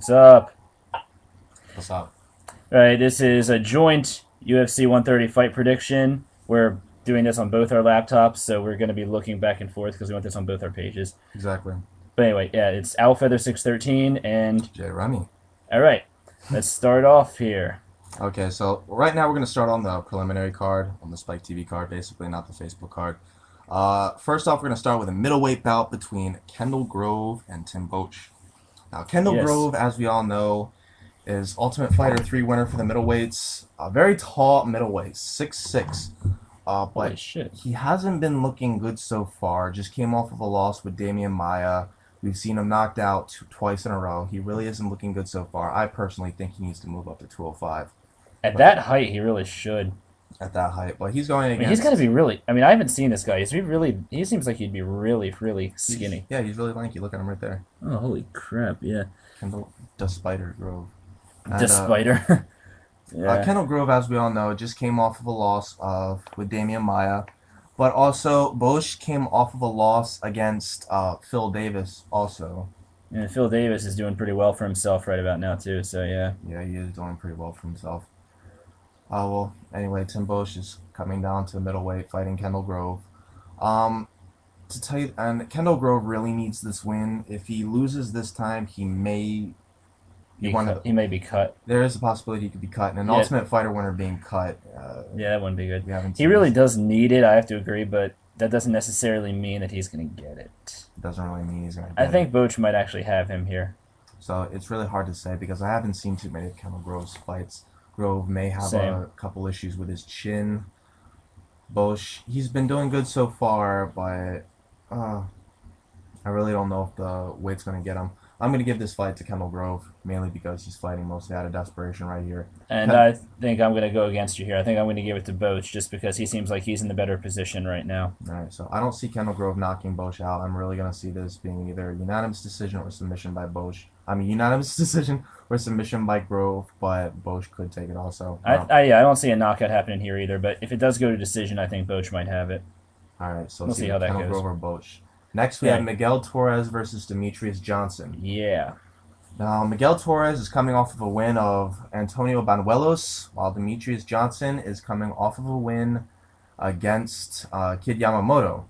What's up? What's up? All right, this is a joint UFC 130 fight prediction. We're doing this on both our laptops, so we're going to be looking back and forth because we want this on both our pages. Exactly. But anyway, yeah, it's Alfeather 613, and Jayremmi. all right, let's start off here. Okay, so right now we're going to start on the preliminary card, on the Spike TV card, basically, not the Facebook card. First off, we're going to start with a middleweight bout between Kendall Grove and Tim Boetsch. Now, Kendall Yes. Grove, as we all know, is Ultimate Fighter 3 winner for the middleweights. A very tall middleweight, 6'6". Holy But shit. he hasn't been looking good so far. Just came off of a loss with Damian Maia. We've seen him knocked out twice in a row. He really isn't looking good so far. I personally think he needs to move up to 205 At but that height, he really should. at that height. But he's going I mean, he's got to against. be really. I mean, I haven't seen this guy. He seems like he'd be really, really skinny. Yeah, he's really lanky. Look at him right there. Oh, holy crap! Yeah, Kendall the Spider Grove. the And spider. Yeah. Kendall Grove, as we all know, just came off of a loss with Damian Maia. But also, Bosch came off of a loss against Phil Davis also. And Phil Davis is doing pretty well for himself right about now too. So yeah. Yeah, he is doing pretty well for himself. Well, anyway, Tim Bosch is coming down to middleweight, fighting Kendall Grove. Um, to tell you, and Kendall Grove really needs this win. If he loses this time, he may be one of. He may be cut. There is a possibility he could be cut, and an Yeah. Ultimate Fighter winner being cut. Yeah, that wouldn't be good. We haven't. He really does need it. I have to agree, but that doesn't necessarily mean that he's going to get it. Doesn't really mean he's gonna I get think it. Boach might actually have him here. So it's really hard to say because I haven't seen too many of Kendall Grove's fights. Grove may have Same. a couple issues with his chin. Bosch, he's been doing good so far, but I really don't know if the weight's going to get him. I'm going to give this fight to Kendall Grove, mainly because he's fighting mostly out of desperation right here. And I think I'm going to go against you here. I think I'm going to give it to Boach just because he seems like he's in the better position right now. All right, so I don't see Kendall Grove knocking Bosch out. I'm really going to see this being either a unanimous decision or submission by Bosch. I mean, unanimous decision or submission by Grove, but Bosch could take it also. Yeah, I don't see a knockout happening here either, but if it does go to decision, I think Boach might have it. All right, so We'll it's see either how that Kendall goes. Grove or Bosch. Next, we Yeah. have Miguel Torres versus Demetrius Johnson. Yeah. Now, Miguel Torres is coming off of a win of Antonio Banuelos, while Demetrius Johnson is coming off of a win against Kid Yamamoto.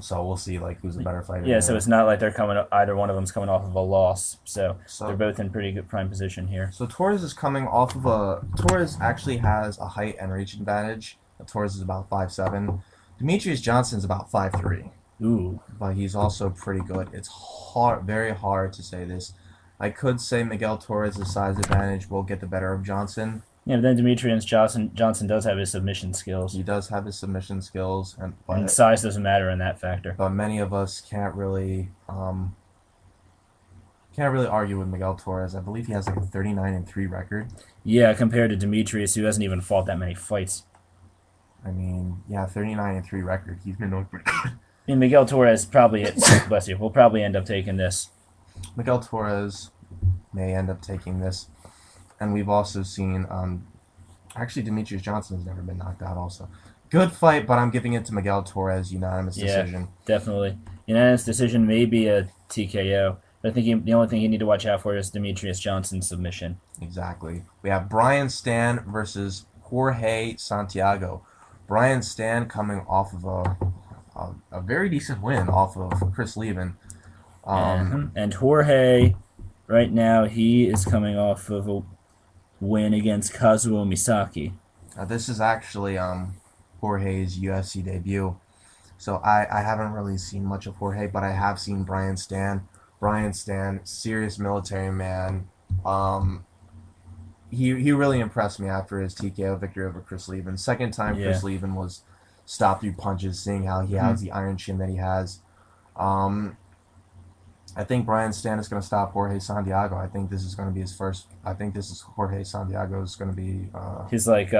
So we'll see, like, who's the better fighter. Yeah, so it's not like either one of them's coming off of a loss. So So they're both in pretty good prime position here. So Torres is coming off of a. Torres actually has a height and reach advantage. Torres is about 5'7". Demetrius Johnson is about 5'3". Ooh. But he's also pretty good. It's hard, very hard to say this. I could say Miguel Torres' size advantage will get the better of Johnson. Yeah, but then Demetrius Johnson does have his submission skills. He does have his submission skills, And but size doesn't matter in that factor. many of us can't really argue with Miguel Torres. I believe he has like a 39-3 record. Yeah, compared to Demetrius, who hasn't even fought that many fights. I mean, yeah, 39-3 record. He's been doing pretty good. I mean, Miguel Torres probably, bless you, will probably end up taking this. Miguel Torres may end up taking this. And we've also seen, actually, Demetrius Johnson has never been knocked out also. Good fight, but I'm giving it to Miguel Torres, unanimous decision. Definitely. Unanimous decision may be a TKO. But I think the only thing you need to watch out for is Demetrius Johnson's submission. Exactly. We have Brian Stan versus Jorge Santiago. Brian Stan coming off of a very decent win off of Chris Levin. And Jorge, right now, he is coming off of a win against Kazuo Misaki. This is actually Jorge's UFC debut. So I haven't really seen much of Jorge, but I have seen Brian Stan. Brian Stan, serious military man. He really impressed me after his TKO victory over Chris Levin. Second time Yeah. Chris Levin was stopped through punches, seeing how he has the iron chin that he has. I think Brian Stan is going to stop Jorge Santiago. I think this is going to be his first. I think this is Jorge Santiago's going to be He's like,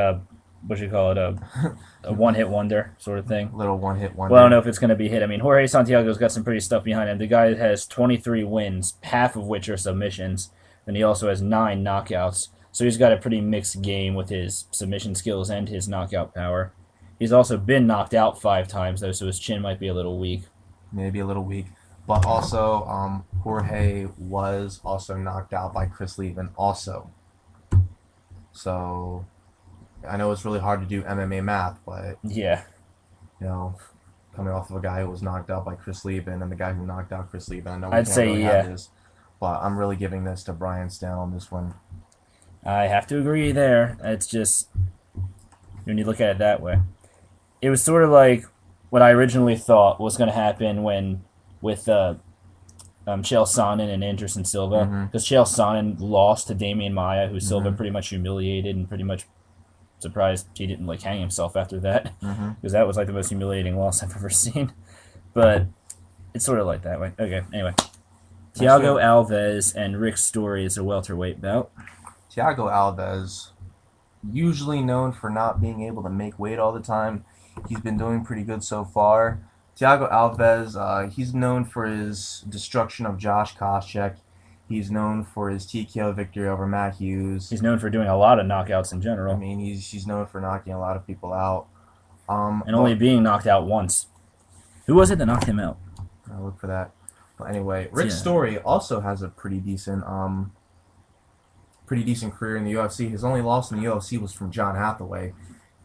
what you call it, a one-hit wonder sort of thing. little one-hit wonder. Well, I don't know if it's going to be hit. I mean, Jorge Santiago's got some pretty stuff behind him. The guy has 23 wins, half of which are submissions, and he also has 9 knockouts. So he's got a pretty mixed game with his submission skills and his knockout power. He's also been knocked out 5 times, though, so his chin might be a little weak. Maybe a little weak. But also, Jorge was also knocked out by Chris Levin also. So I know it's really hard to do MMA math, but Yeah, you know, coming off of a guy who was knocked out by Chris Levin and the guy who knocked out Chris Levin, I know we I'd can't say really have yeah. this, but I'm really giving this to Brian Stann on this one. I have to agree there. It's just when you look at it that way, it was sort of like what I originally thought was going to happen when with Chael Sonnen and Anderson Silva, Mm-hmm. because Chael Sonnen lost to Damian Maia, who Silva Mm-hmm. pretty much humiliated and pretty much surprised he didn't like hang himself after that, Mm-hmm. because that was like the most humiliating loss I've ever seen. But it's sort of like that way. Okay, anyway, Next we Thiago have Alves and Rick Story is a welterweight bout. Thiago Alves, usually known for not being able to make weight all the time. He's been doing pretty good so far. Thiago Alves, he's known for his destruction of Josh Koscheck. He's known for his TKO victory over Matt Hughes. He's known for doing a lot of knockouts in I general, mean, he's known for knocking a lot of people out. and only But being knocked out once. Who was it that knocked him out? I'll look for that. But anyway, Rick Yeah. Story also has a pretty decent career in the UFC. His only loss in the UFC was from John Hathaway,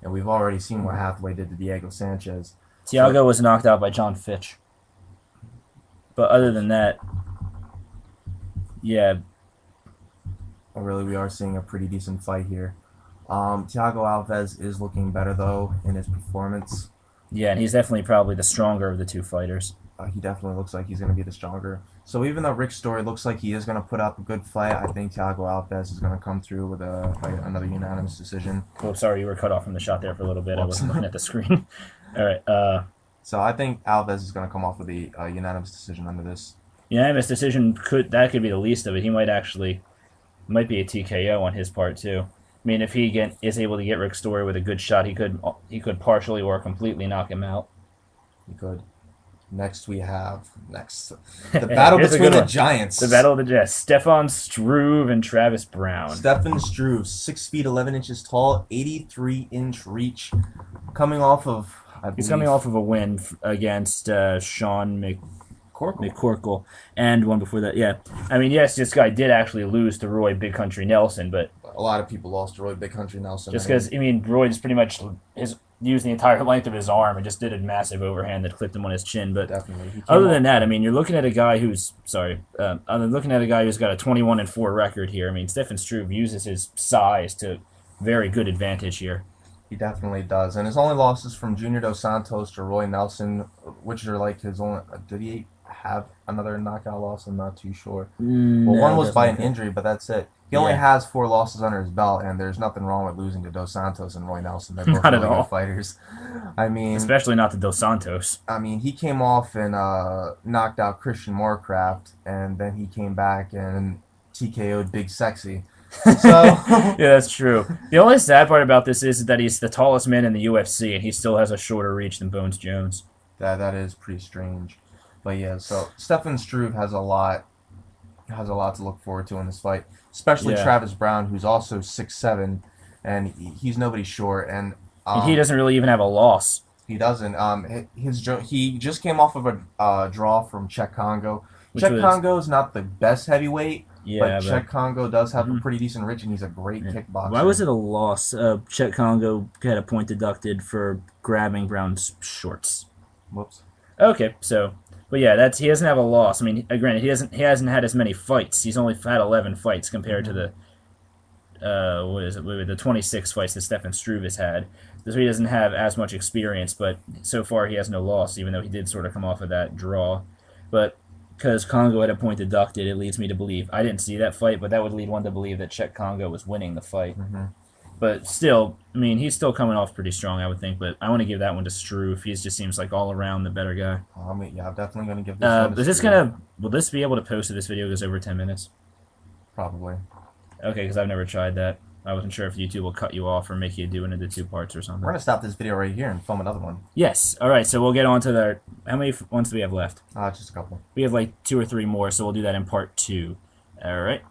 and we've already seen what Hathaway did to Diego Sanchez. Thiago was knocked out by John Fitch. But other than that, yeah, Really, we are seeing a pretty decent fight here. Thiago Alves is looking better though in his performance. yeah, and he's definitely probably the stronger of the two fighters. He definitely looks like he's going to be the stronger. So even though Rick Story looks like he is going to put up a good fight, I think Thiago Alves is going to come through with another unanimous decision. Oh, sorry, you were cut off from the shot there for a little bit. I Whoops. wasn't looking at the screen. All right, So I think Alves is going to come off with a unanimous decision under this. unanimous decision could be the least of it. He might be a TKO on his part too. I mean, if he is able to get Rick Story with a good shot, he could partially or completely knock him out. He could. Next we have the battle Here's a between good the one. giants. The battle of the Jets: Stefan Struve and Travis Brown. Stefan Struve, 6 feet 11 inches tall, 83-inch reach, coming off of He's coming off of a win against Sean Corkle. McCorkle and one before that. Yeah, I mean, yes, this guy did actually lose to Roy Big Country Nelson, but A lot of people lost to Roy Big Country Nelson. just because Roy just pretty much used the entire length of his arm and just did a massive overhand that clipped him on his chin. But Definitely. other than that, I mean, you're looking at a guy who's got a 21-4 record here. I mean, Stefan Struve uses his size to very good advantage here. He definitely does. And his only losses from Junior Dos Santos to Roy Nelson, which are like his only. Did he have another knockout loss? I'm not too sure. Well, one was by an injury, but that's it. He only has 4 losses under his belt, and there's nothing wrong with losing to Dos Santos and Roy Nelson. They're both Not at really all. good fighters. I mean, Especially not to Dos Santos. he came off and knocked out Christian Moorcraft, and then he came back and TKO'd Big Sexy. So Yeah, that's true. The only sad part about this is that he's the tallest man in the UFC, and he still has a shorter reach than Bones Jones. that is pretty strange. But yeah, so Stefan Struve has a lot to look forward to in this fight, especially Yeah. Travis Brown, who's also 6'7", and he's nobody short. And He doesn't really even have a loss. he doesn't. He just came off of a draw from Czech Congo. Czech Congo is not the best heavyweight, but Czech Congo does have a pretty decent reach, and he's a great kickboxer. Why was it a loss? Czech Congo had a point deducted for grabbing Brown's shorts. Whoops. Okay, so, but yeah, he doesn't have a loss. I mean, granted, he hasn't had as many fights. He's only had 11 fights compared to the the 26 fights that Stefan Struve has had. So he doesn't have as much experience, but so far he has no loss, even though he did sort of come off of that draw. But because Congo had a point deducted, it leads me to believe. I didn't see that fight, but that would lead one to believe that Czech Congo was winning the fight. Mm-hmm. But still, I mean, he's still coming off pretty strong, I would think. But I want to give that one to Struve. He just seems like all around the better guy. I'm definitely going to give this one to Is this Struve. will this be able to post if this video goes over 10 minutes? Probably. Okay, because I've never tried that. I wasn't sure if YouTube will cut you off or make you do it into 2 parts or something. We're going to stop this video right here and film another one. Yes. All right. So we'll get on to the. How many ones do we have left? Just a couple. We have like 2 or 3 more, so we'll do that in part 2. All right.